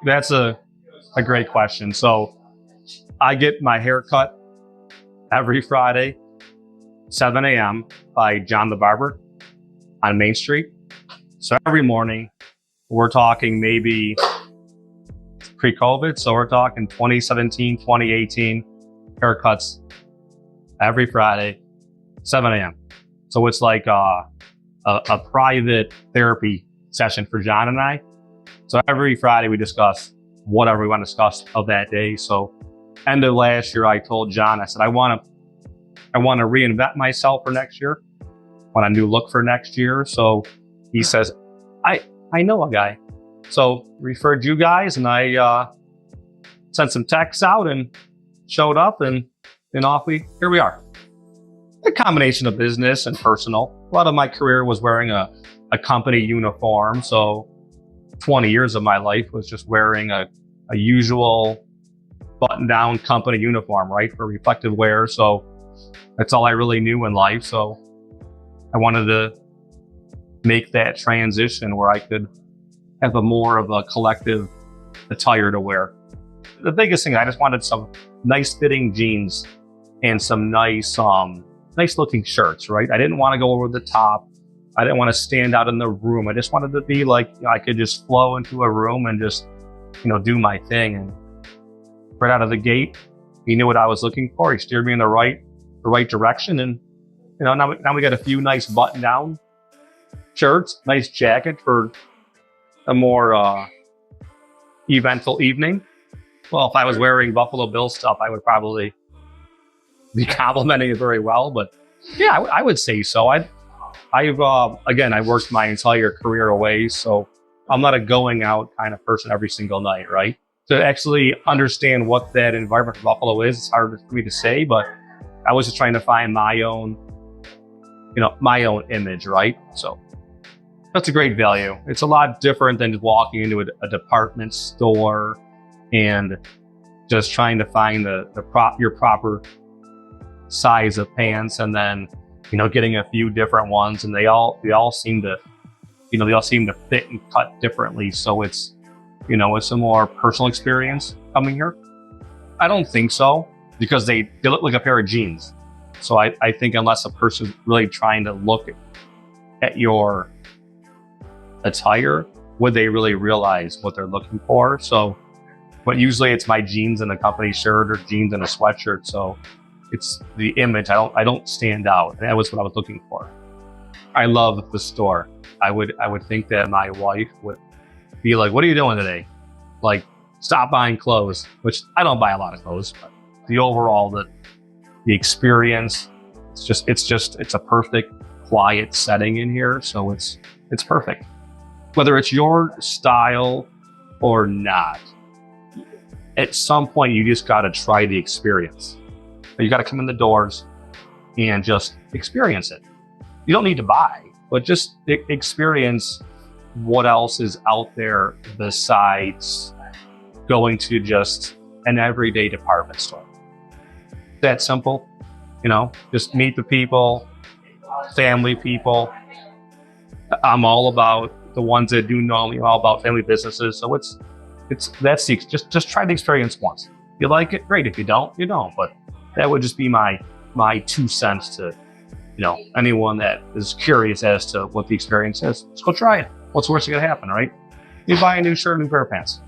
That's a great question. So I get my hair cut every Friday, 7 a.m. by John the Barber on Main Street. So every morning, we're talking maybe pre-COVID. So we're talking 2017, 2018 haircuts every Friday, 7 a.m. So it's like a private therapy session for John and I. So every Friday we discuss whatever we want to discuss of that day. So end of last year, I told John, I said, I want to reinvent myself for next year. Want a new look for next year. So he says, I know a guy. So referred you guys, and I sent some texts out and showed up, and here we are. A combination of business and personal. A lot of my career was wearing a company uniform. So 20 years of my life was just wearing a usual button-down company uniform, right, for reflective wear. So that's all I really knew in life. So I wanted to make that transition where I could have more of a collective attire to wear. The biggest thing, I just wanted some nice fitting jeans and some nice looking shirts, right? I didn't want to go over the top. I didn't want to stand out in the room. I just wanted to be like, I could just flow into a room and just, do my thing. And right out of the gate, he knew what I was looking for. He steered me in the right direction. And, now we got a few nice button down shirts, nice jacket for a more eventful evening. Well, if I was wearing Buffalo Bill stuff, I would probably be complimenting it very well. But yeah, I would say so. I've worked my entire career away, so I'm not a going out kind of person every single night, right? To actually understand what that environment for Buffalo is, it's hard for me to say, but I was just trying to find my own image, right? So that's a great value. It's a lot different than just walking into a department store and just trying to find your proper size of pants, and then getting a few different ones, and they all seem to fit and cut differently. So it's a more personal experience coming here. I don't think so, because they look like a pair of jeans. So I think unless a person's really trying to look at your attire, would they really realize what they're looking for? So, but usually it's my jeans and a company shirt or jeans and a sweatshirt. So it's the image. I don't stand out. That was what I was looking for. I love the store. I would think that my wife would be like, "What are you doing today?" Like, stop buying clothes, which I don't buy a lot of clothes, but the overall, the experience, it's a perfect quiet setting in here. So it's perfect. Whether it's your style or not, at some point you just got to try the experience. You got to come in the doors and just experience it. You don't need to buy, but just experience what else is out there besides going to just an everyday department store. That simple, just meet the people, family people. I'm all about the ones that do know me, all about family businesses. So just try the experience once. If you like it, great. If you don't, you don't. But that would just be my 2 cents to, anyone that is curious as to what the experience is. Let's go try it. What's the worst that could happen, right? You buy a new shirt, new pair of pants.